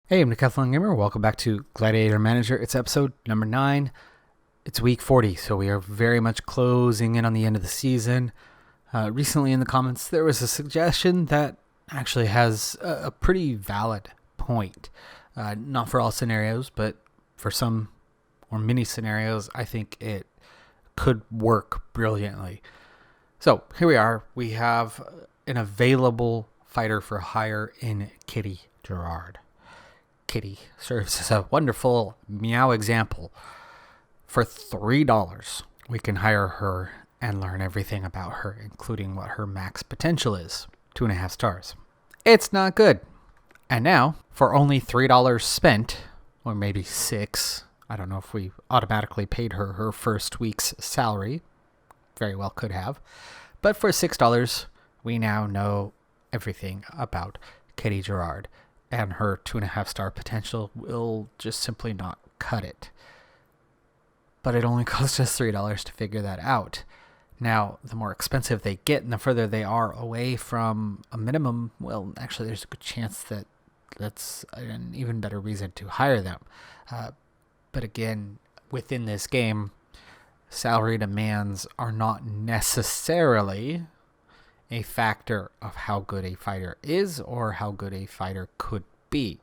Hey, I'm Decathlon Gamer. Welcome back to Gladiator Manager. It's episode number 9. It's week 40, so we are very much closing in on the end of the season. Recently in the comments, there was a suggestion that actually has a pretty valid point. Not for all scenarios, but for some or many scenarios, I think it could work brilliantly. So here we are. We have an available fighter for hire in Kitty Gerard. Kitty serves as a wonderful meow example. For $3, we can hire her and learn everything about her, including what her max potential is. 2.5 stars. It's not good. And now, for only $3 spent, or maybe $6, I don't know if we automatically paid her first week's salary. Very well could have. But for $6, we now know everything about Kitty Gerard. And her 2.5 star potential will just simply not cut it. But it only costs us $3 to figure that out. Now, the more expensive they get and the further they are away from a minimum, well, actually there's a good chance that that's an even better reason to hire them. But again, within this game, salary demands are not necessarily a factor of how good a fighter is or how good a fighter could be.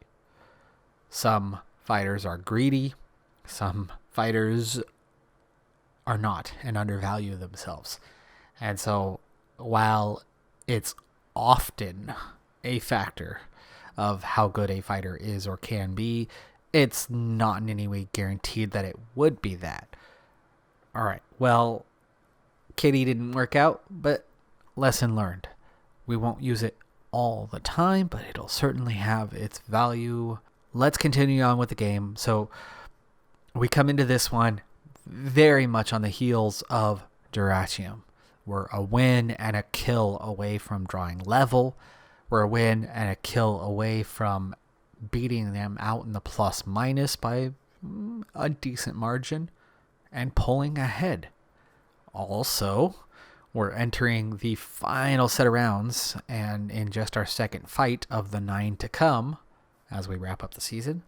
Some fighters are greedy, some fighters are not and undervalue themselves. And so while it's often a factor of how good a fighter is or can be, it's not in any way guaranteed that it would be that. All right, well, Kitty didn't work out, but lesson learned. We won't use it all the time, but it'll certainly have its value. Let's continue on with the game. So we come into this one very much on the heels of Dyrrhachium. We're a win and a kill away from drawing level. We're a win and a kill away from beating them out in the plus minus by a decent margin and pulling ahead. Also, we're entering the final set of rounds, and in just our second fight of the 9 to come, as we wrap up the season,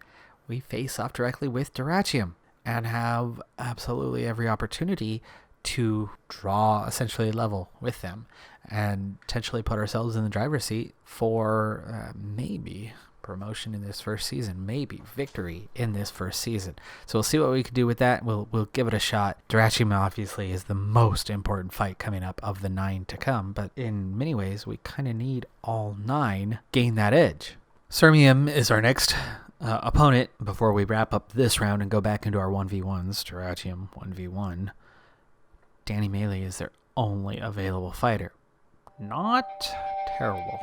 we face off directly with Dyrrhachium and have absolutely every opportunity to draw essentially a level with them and potentially put ourselves in the driver's seat for maybe promotion in this first season, maybe victory in this first season. So we'll see what we can do with that. We'll give it a shot. Dyrrhachium obviously is the most important fight coming up of the 9 to come, but in many ways we kind of need all 9 gain that edge. Sirmium is our next opponent before we wrap up this round and go back into our 1v1s. Dyrrhachium 1v1. Danny Melee is their only available fighter. Not terrible.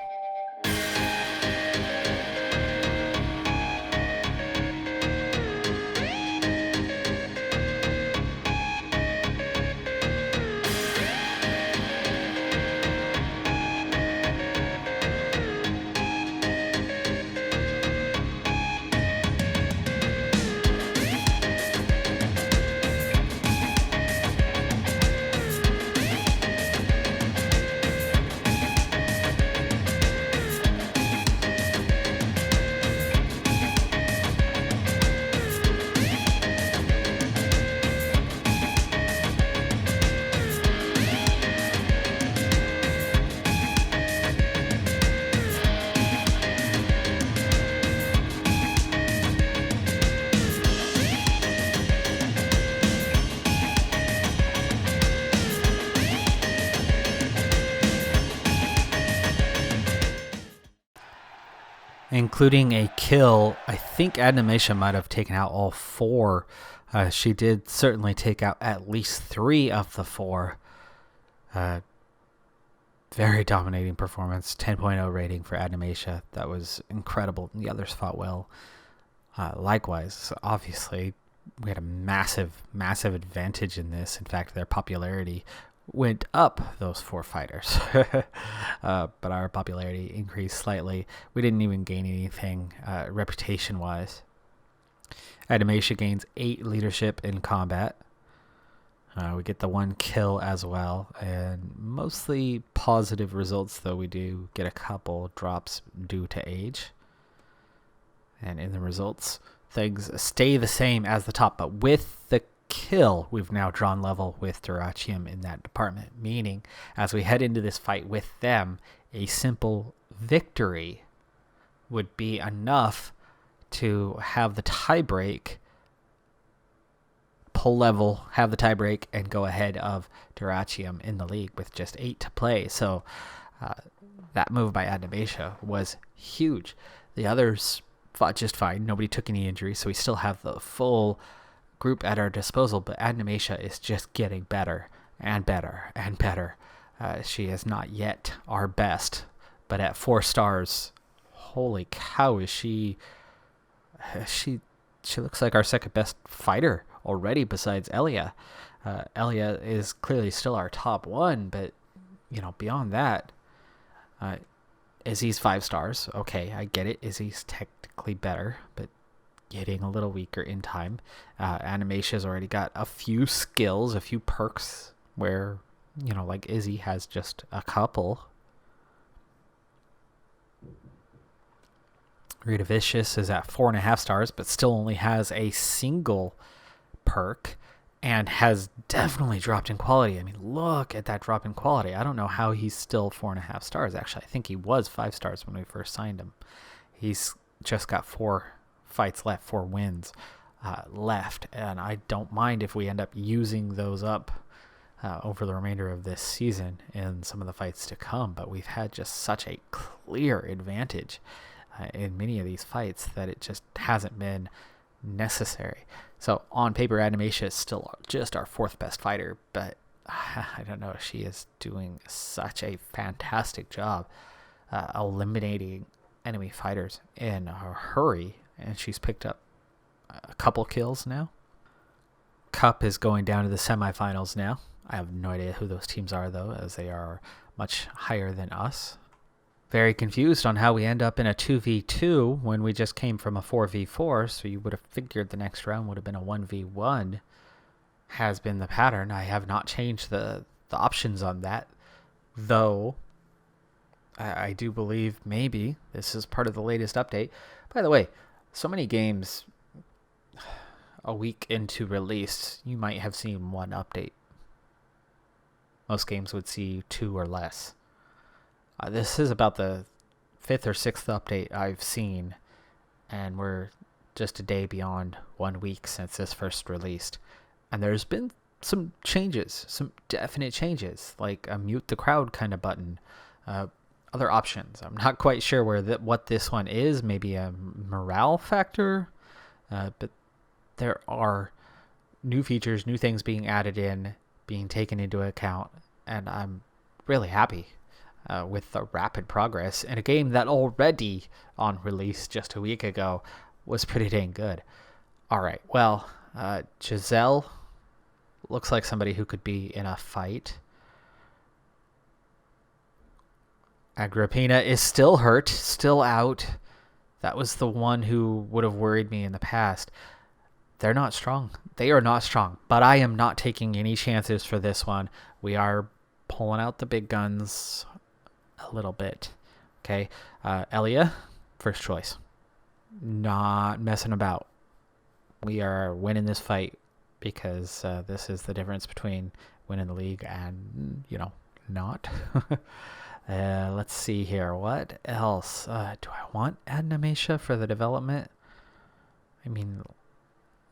Including a kill. I think Animation might have taken out all 4. She did certainly take out at least 3 of the 4. Very dominating performance. 10.0 rating for Animation. That was incredible. The others fought well. Likewise, obviously, we had a massive advantage in this. In fact, their popularity went up, those 4 fighters. But our popularity increased slightly. We didn't even gain anything reputation-wise. Animation gains 8 leadership in combat. We get the 1 kill as well, and mostly positive results, though we do get a couple drops due to age. And in the results, things stay the same as the top. But with the kill, we've now drawn level with Dyrrhachium in that department. Meaning, as we head into this fight with them, a simple victory would be enough to have the tiebreak, pull level, have the tiebreak, and go ahead of Dyrrhachium in the league with just 8 to play. So that move by Animatia was huge. The others fought just fine. Nobody took any injuries, so we still have the full group at our disposal, but Animatia is just getting better and better and better. She is not yet our best, but at 4 stars, holy cow, is she looks like our second best fighter already besides Elia. Elia is clearly still our top one, but beyond that, Izzy's 5 stars. Okay, I get it. Izzy's technically better, but getting a little weaker in time. Animatia's already got a few skills, a few perks where, like Izzy has just a couple. Rita Vicious is at 4.5 stars, but still only has a single perk and has definitely dropped in quality. I mean, look at that drop in quality. I don't know how he's still 4.5 stars. Actually, I think he was 5 stars when we first signed him. He's just got 4 fights left, 4 wins left, and I don't mind if we end up using those up over the remainder of this season in some of the fights to come. But we've had just such a clear advantage in many of these fights that it just hasn't been necessary. So on paper, Animatia is still just our 4th best fighter, but I don't know, she is doing such a fantastic job eliminating enemy fighters in a hurry, and she's picked up a couple kills now. Cup is going down to the semifinals now. I have no idea who those teams are, though, as they are much higher than us. Very confused on how we end up in a 2v2 when we just came from a 4v4, so you would have figured the next round would have been a 1v1. Has been the pattern. I have not changed the options on that, though I do believe maybe this is part of the latest update. By the way, so many games a week into release, you might have seen 1 update. Most games would see 2 or less. This is about the 5th or 6th update I've seen, and we're just a day beyond 1 week since this first released. And there's been some changes, some definite changes, like a mute the crowd kind of button, other options. I'm not quite sure what this one is, maybe a morale factor, but there are new features, new things being added in, being taken into account, and I'm really happy with the rapid progress in a game that already on release just a week ago was pretty dang good. All right, well, Giselle looks like somebody who could be in a fight. Agrippina is still hurt, still out. That was the one who would have worried me in the past. They're not strong. They are not strong, but I am not taking any chances for this one. We are pulling out the big guns a little bit. Okay, Elia, first choice. Not messing about. We are winning this fight because this is the difference between winning the league and, not. Let's see here. What else? Do I want Animatia for the development? I mean,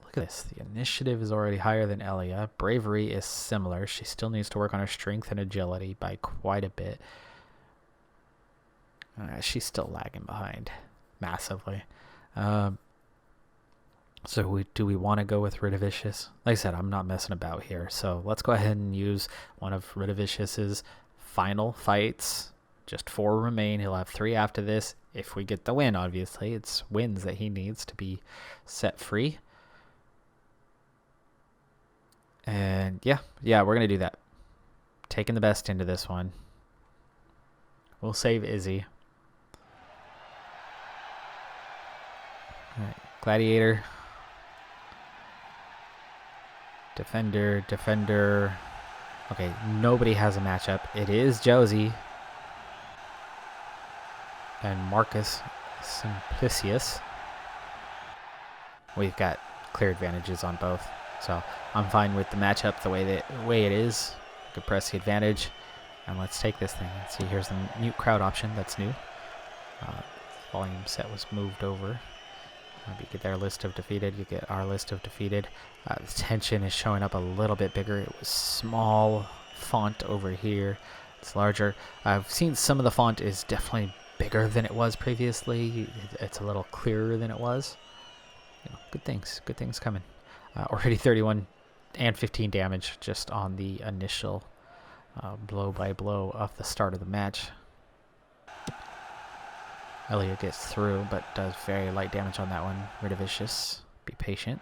look at this. The initiative is already higher than Elia. Bravery is similar. She still needs to work on her strength and agility by quite a bit. She's still lagging behind massively. So do we want to go with Ridavicious? Like I said, I'm not messing about here. So let's go ahead and use one of Ridavicious's final fights. Just 4 remain. He'll have 3 after this. If we get the win, obviously. It's wins that he needs to be set free. And yeah, we're going to do that. Taking the best into this one. We'll save Izzy. All right, Gladiator. Defender. Okay, nobody has a matchup. It is Josie and Marcus Simplicius. we've got clear advantages on both. So I'm fine with the matchup the way it is. I could press the advantage, and let's take this thing. Let's see, here's the mute crowd option. That's new. Volume set was moved over. You get their list of defeated. You get our list of defeated. The tension is showing up a little bit bigger. It was small font over here. It's larger. I've seen some of the font is definitely bigger than it was previously. It's a little clearer than it was. Good things coming. Already 31 and 15 damage just on the initial blow by blow of the start of the match. Elliot gets through, but does very light damage on that one. Ridovicious, be patient.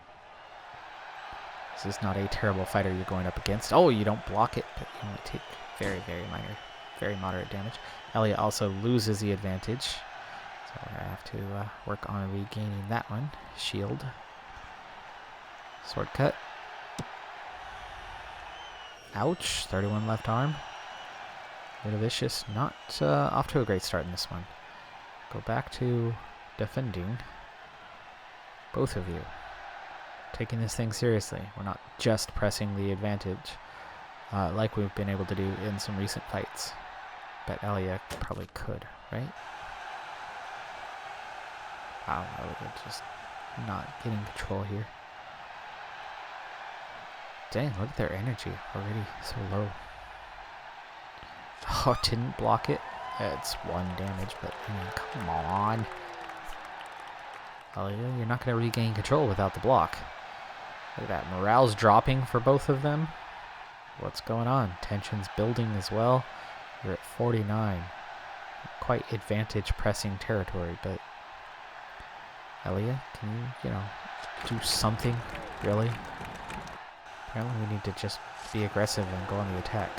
This is not a terrible fighter you're going up against. Oh, you don't block it, but you only take very minor, very moderate damage. Elliot also loses the advantage, so I have to work on regaining that one. Shield. Sword cut. Ouch, 31 left arm. Ridovicious, not off to a great start in this one. Go back to defending. Both of you. Taking this thing seriously. We're not just pressing the advantage like we've been able to do in some recent fights. Bet Elia probably could, right? Wow, Elia just not getting control here. Dang, look at their energy. Already so low. Oh, didn't block it. It's 1 damage, but I mean, come on. Elia, you're not going to regain control without the block. Look at that. Morale's dropping for both of them. What's going on? Tension's building as well. You're at 49. Quite advantage pressing territory, but Elia, can you do something, really? Apparently we need to just be aggressive and go on the attack.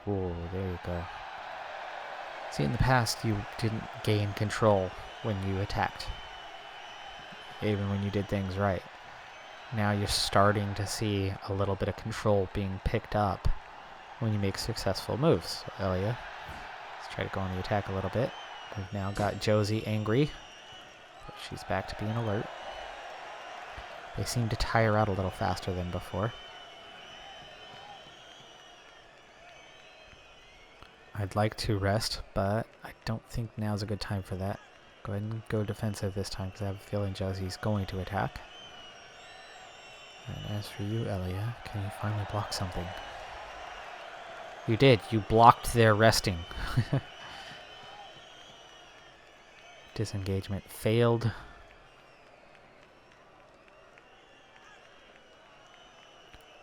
Oh, there you go. See, in the past, you didn't gain control when you attacked. Even when you did things right. Now you're starting to see a little bit of control being picked up when you make successful moves. So, Elia, let's try to go on the attack a little bit. We've now got Josie angry. But she's back to being alert. They seem to tire out a little faster than before. I'd like to rest, but I don't think now's a good time for that. Go ahead and go defensive this time because I have a feeling Josie's going to attack. And as for you, Elia, can you finally block something? You did. You blocked their resting. Disengagement failed.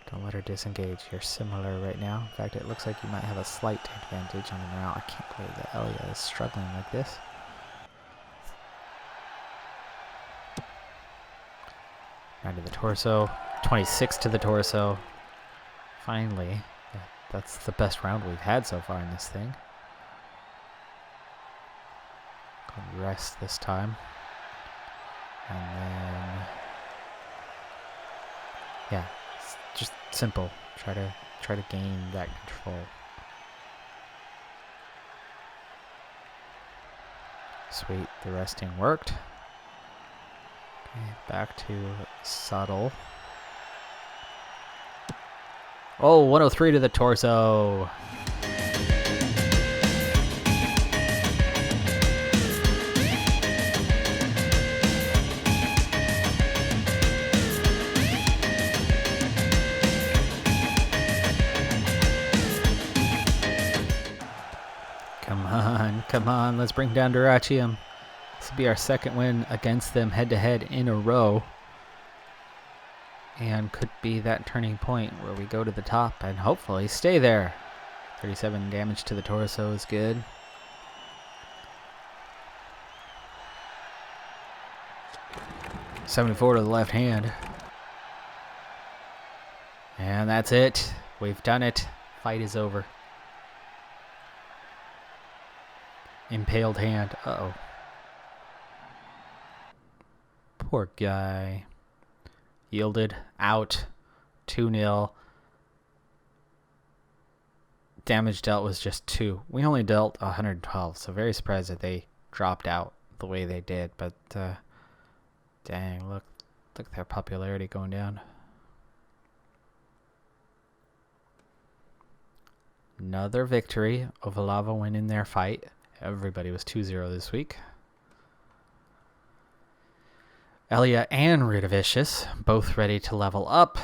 Don't let her disengage. You're similar right now. In fact, it looks like you might have a slight advantage on the morale. I can't believe that Elia is struggling like this. Right to the torso. 26 to the torso. Finally. That's the best round we've had so far in this thing. Go rest this time. And then... yeah. Just simple. Try to gain that control. Sweet, the resting worked. Okay, back to subtle. Oh, 103 to the torso. Come on, let's bring down Durachium. This will be our second win against them head-to-head in a row. And could be that turning point where we go to the top and hopefully stay there. 37 damage to the torso is good. $74 to the left hand. And that's it. We've done it. Fight is over. Impaled hand. Uh-oh. Poor guy. Yielded. Out. 2-0. Damage dealt was just 2. We only dealt 112, so very surprised that they dropped out the way they did, but dang, look at their popularity going down. Another victory. Ovalava winning their fight. Everybody was 2-0 this week. Elia and Ridovicius both ready to level up.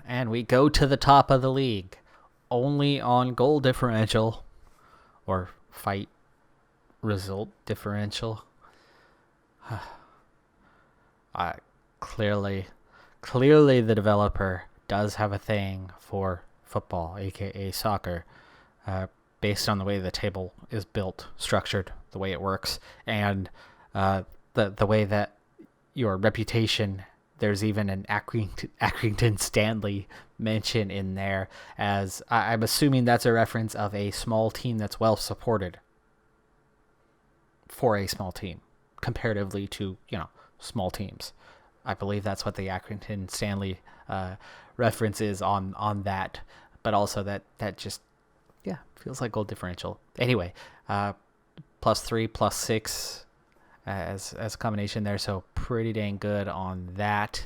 And we go to the top of the league. Only on goal differential. Or fight result differential. Clearly the developer does have a thing for football, aka soccer. Based on the way the table is built, structured, the way it works, and the way that your reputation, there's even an Accrington Stanley mention in there, as I'm assuming that's a reference of a small team that's well supported for a small team, comparatively to, small teams. I believe that's what the Accrington Stanley reference is on that, but also that just, feels like goal differential. Anyway, +3, +6 as a combination there, so pretty dang good on that.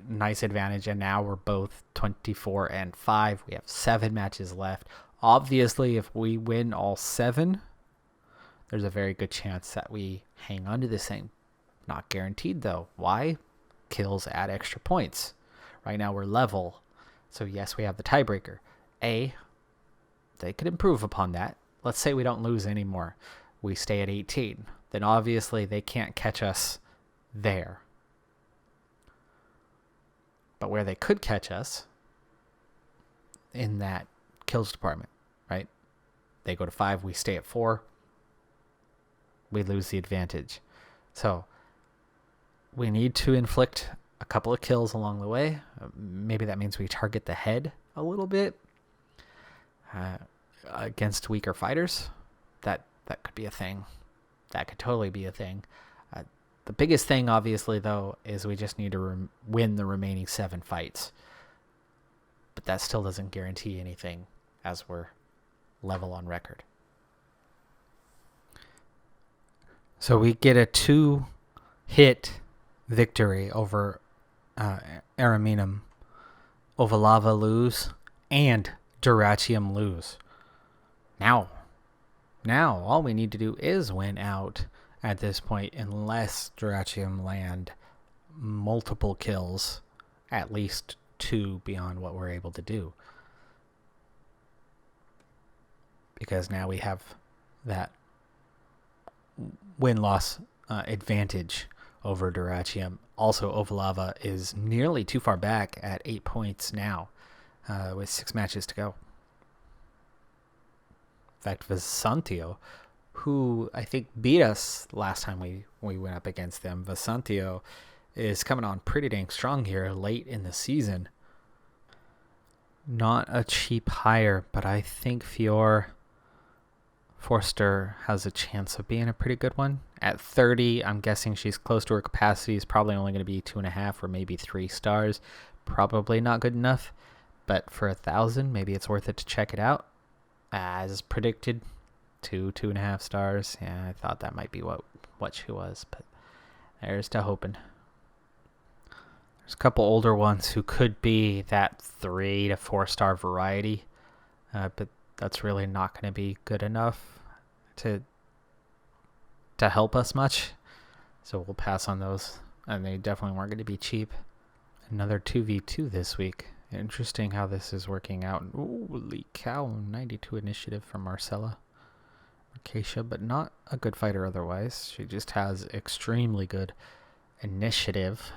Nice advantage, and now we're both 24-5. We have 7 matches left. Obviously, if we win all 7, there's a very good chance that we hang on to this thing. Not guaranteed, though. Why? Kills add extra points. Right now we're level, so yes, we have the tiebreaker. They could improve upon that. Let's say we don't lose anymore. We stay at 18. Then obviously they can't catch us there. But where they could catch us, in that kills department, right? They go to 5, we stay at 4. We lose the advantage. So we need to inflict a couple of kills along the way. Maybe that means we target the head a little bit. Against weaker fighters, that could be a thing. That could totally be a thing. The biggest thing, obviously, though, is we just need to win the remaining 7 fights. But that still doesn't guarantee anything, as we're level on record. So we get a 2-hit victory over Araminum. Ovalava lose, and Duracium lose. Now, all we need to do is win out at this point, unless Duracium land multiple kills, at least 2 beyond what we're able to do. Because now we have that win-loss advantage over Duracium. Also, Ovalava is nearly too far back at 8 points now, with 6 matches to go. In fact, Vesantio, who I think beat us last time we went up against them, Vesantio is coming on pretty dang strong here late in the season. Not a cheap hire, but I think Forster has a chance of being a pretty good one. At 30, I'm guessing she's close to her capacity. Is probably only going to be 2.5 or maybe 3 stars. Probably not good enough, but for 1,000, maybe it's worth it to check it out. As predicted, 2.5 stars. Yeah, I thought that might be what she was, but there's to hoping. There's a couple older ones who could be that 3 to 4 star variety, but that's really not going to be good enough to help us much. So we'll pass on those, and they definitely weren't going to be cheap. Another 2v2 this week. Interesting how this is working out. Holy cow, 92 initiative from Marcella. Acacia, but not a good fighter otherwise. She just has extremely good initiative.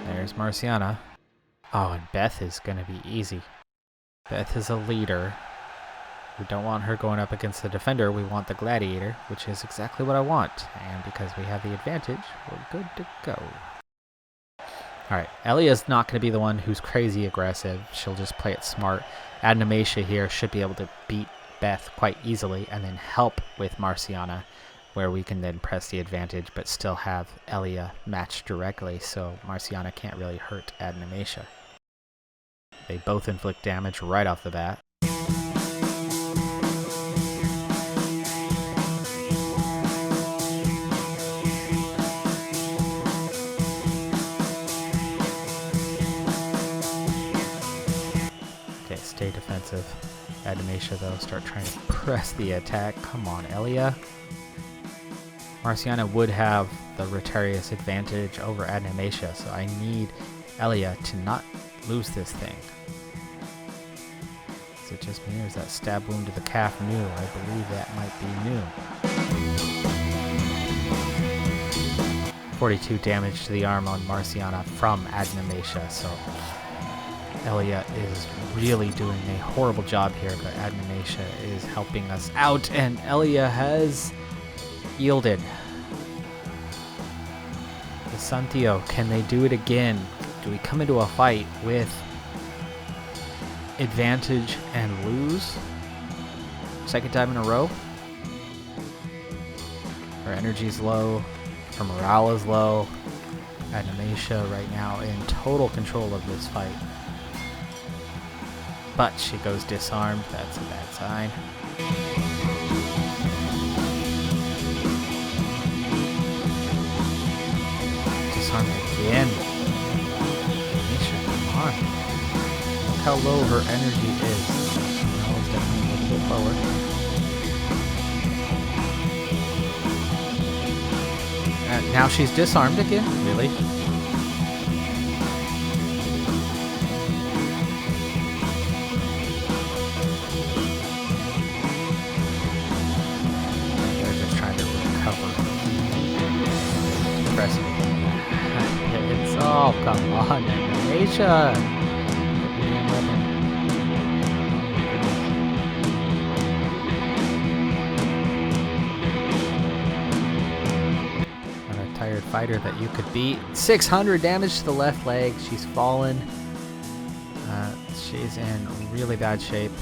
There's Marciana. Oh, and Beth is going to be easy. Beth is a leader. We don't want her going up against the defender. We want the gladiator, which is exactly what I want. And because we have the advantage, we're good to go. Alright, Elia's not going to be the one who's crazy aggressive. She'll just play it smart. Animatia here should be able to beat Beth quite easily and then help with Marciana. where we can then press the advantage but still have Elia matched directly, so Marciana can't really hurt Animatia. They both inflict damage right off the bat. Okay, stay defensive. Animatia, though, start trying to press the attack. Come on, Elia. Marciana would have the Rotarius advantage over Animatia, so I need Elia to not lose this thing. Is it just me, or is that stab wound to the calf new? I believe that might be new. 42 damage to the arm on Marciana from Animatia, so Elia is really doing a horrible job here, but Animatia is helping us out, and Elia has yielded. The Santio, can they do it again? Do we come into a fight with advantage and lose? Second time in a row? Our energy is low, our morale is low. Animatia right now in total control of this fight. But she goes disarmed, that's a bad sign. Disarmed again. Animatia, come on. Look how low her energy is. Now it's definitely a little bit lower. And now she's disarmed again? Really? Oh, come on, Animatia! Not a tired fighter that you could beat. 600 damage to the left leg. She's fallen. She's in really bad shape.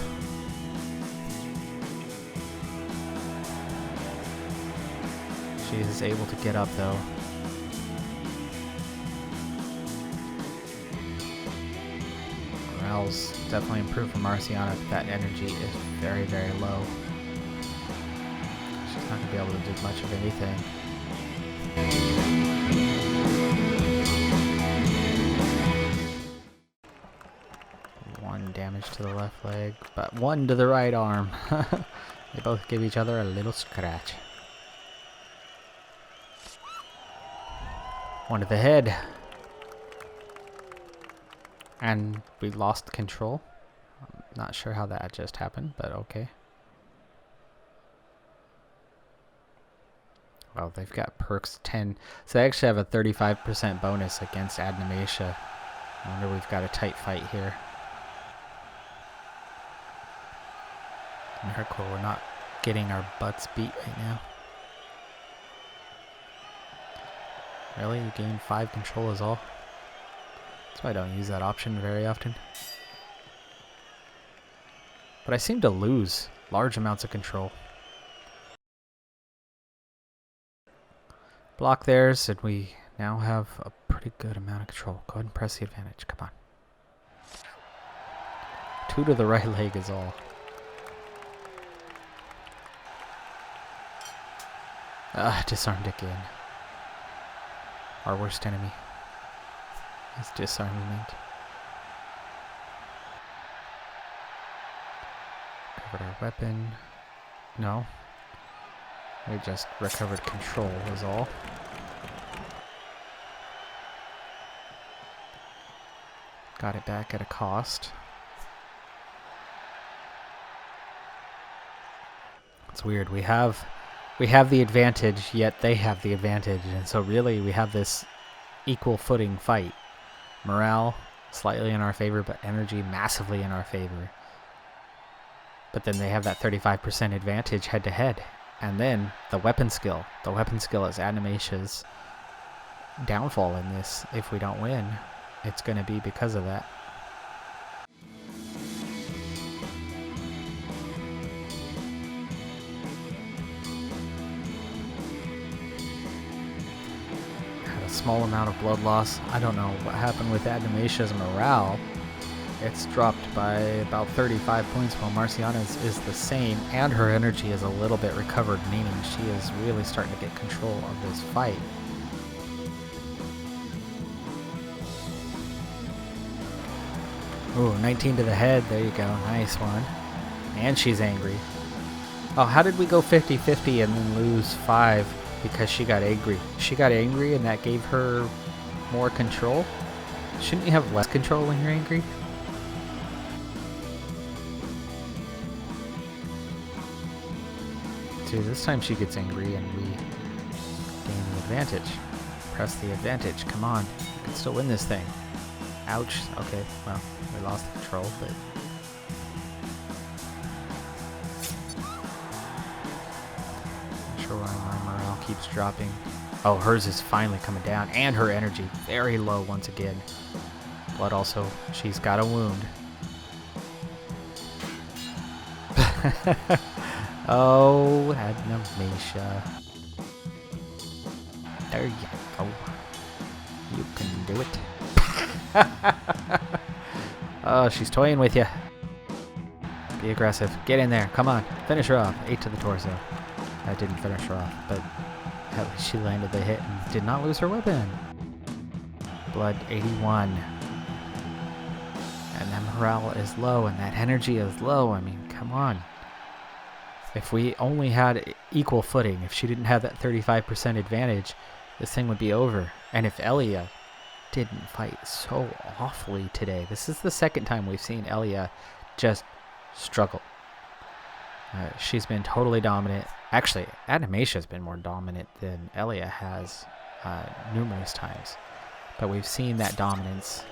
She is able to get up though. Morale's definitely improved for Marciana, but that energy is very, very low. She's not going to be able to do much of anything. One damage to the left leg, but one to the right arm. They both give each other a little scratch. One to the head. And we lost control. I'm not sure how that just happened, but okay. Well, they've got perks 10. So they actually have a 35% bonus against Animatia. I wonder we've got a tight fight here. Miracle, we're not getting our butts beat right now. Really? You gain 5 control is all? That's why I don't use that option very often. But I seem to lose large amounts of control. Block theirs, and we now have a pretty good amount of control. Go ahead and press the advantage. Come on. 2 to the right leg is all. Disarmed again. Our worst enemy is disarmament. Recovered our weapon. No. We just recovered control was all. Got it back at a cost. It's weird. We have the advantage, yet they have the advantage, and so really we have this equal footing fight. Morale slightly in our favor, but energy massively in our favor. But then they have that 35% advantage head to head. And then the weapon skill. The weapon skill is Animatia's downfall in this. If we don't win, it's going to be because of that. small amount of blood loss. I don't know what happened with Animatia's morale. It's dropped by about 35 points, while Marciana's is the same, and her energy is a little bit recovered, meaning she is really starting to get control of this fight. Ooh, 19 to the head. There you go. Nice one. And she's angry. Oh, how did we go 50-50 and then lose 5 because she got angry? She got angry and that gave her more control? Shouldn't you have less control when you're angry? See, this time she gets angry and we gain the advantage. Press the advantage. Come on. You can still win this thing. Ouch. Okay, well, we lost the control, but... not sure why my morale keeps dropping. Oh, hers is finally coming down, and her energy very low once again. Blood also, she's got a wound. Oh, Animatia. There you go. You can do it. Oh, she's toying with you. Be aggressive. Get in there. Come on. Finish her off. 8 to the torso. I didn't finish her off, but at least she landed the hit and did not lose her weapon. Blood 81. And that morale is low, and that energy is low. I mean, come on. If we only had equal footing, if she didn't have that 35% advantage, this thing would be over. And if Elia didn't fight so awfully today. This is the second time we've seen Elia just struggle. She's been totally dominant. Actually, Animatia's been more dominant than Elia has numerous times. But we've seen that dominance.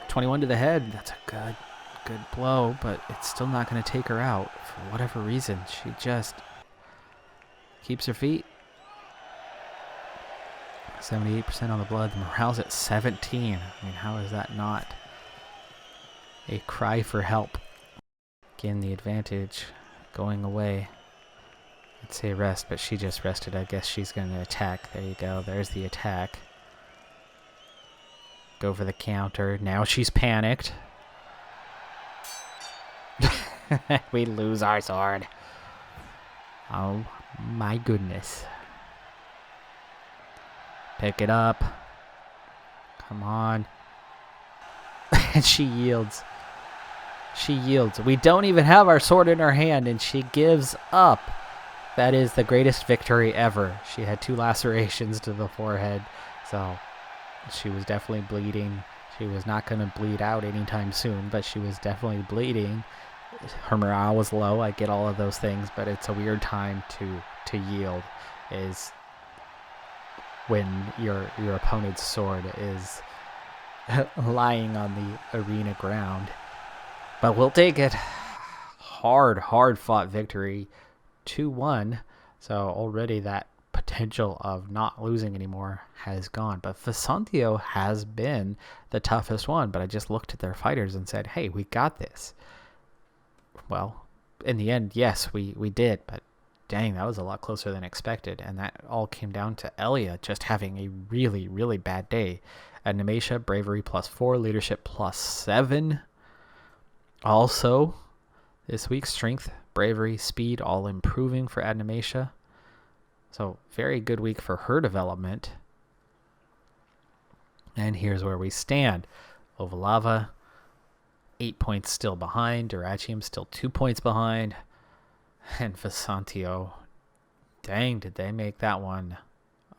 21 to the head. That's a good blow, but it's still not going to take her out for whatever reason. She just keeps her feet. 78% on the blood. The morale's at 17. I mean, how is that not a cry for help? Again, the advantage going away. I'd say rest, but she just rested. I guess she's going to attack. There you go. There's the attack. Go for the counter. Now she's panicked. We lose our sword. Oh my goodness. Pick it up. Come on. And she yields. She yields. We don't even have our sword in her hand, and she gives up. That is the greatest victory ever. She had 2 lacerations to the forehead, so she was definitely bleeding. She was not going to bleed out anytime soon, but she was definitely bleeding. Her morale was low. I get all of those things, but it's a weird time to yield. Is when your opponent's sword is lying on the arena ground. But we'll take it. Hard fought victory. 2-1. So already that potential of not losing anymore has gone. But Fasantio has been the toughest one. But I just looked at their fighters and said, hey, we got this. Well, in the end, yes, we did. But dang, that was a lot closer than expected. And that all came down to Elia just having a really, really bad day. Animatia, bravery +4, leadership +7. Also, this week, strength, bravery, speed, all improving for Animatia. So, very good week for her development. And here's where we stand. Ovalava, 8 points still behind. Duracium still 2 points behind. And Fasantio, dang, did they make that one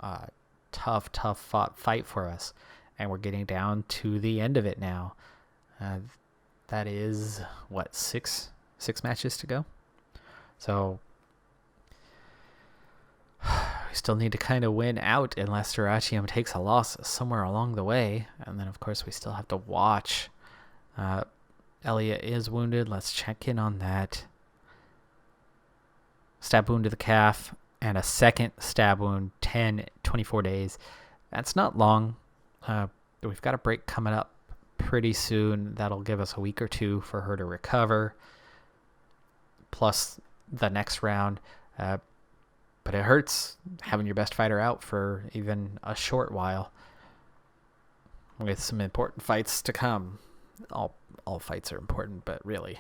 a tough fight for us. And we're getting down to the end of it now. That is, what, six matches to go? So, we still need to kind of win out unless Duracium takes a loss somewhere along the way. And then, of course, we still have to watch. Elia is wounded. Let's check in on that. Stab wound to the calf and a second stab wound, 24 days. That's not long. We've got a break coming up pretty soon. That'll give us a week or 2 for her to recover. Plus the next round. But but it hurts having your best fighter out for even a short while with some important fights to come. All fights are important, but really.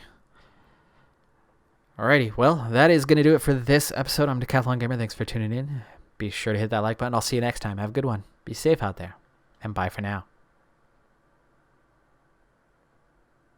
Alrighty, well, that is going to do it for this episode. I'm Decathlon Gamer. Thanks for tuning in. Be sure to hit that like button. I'll see you next time. Have a good one. Be safe out there, and bye for now.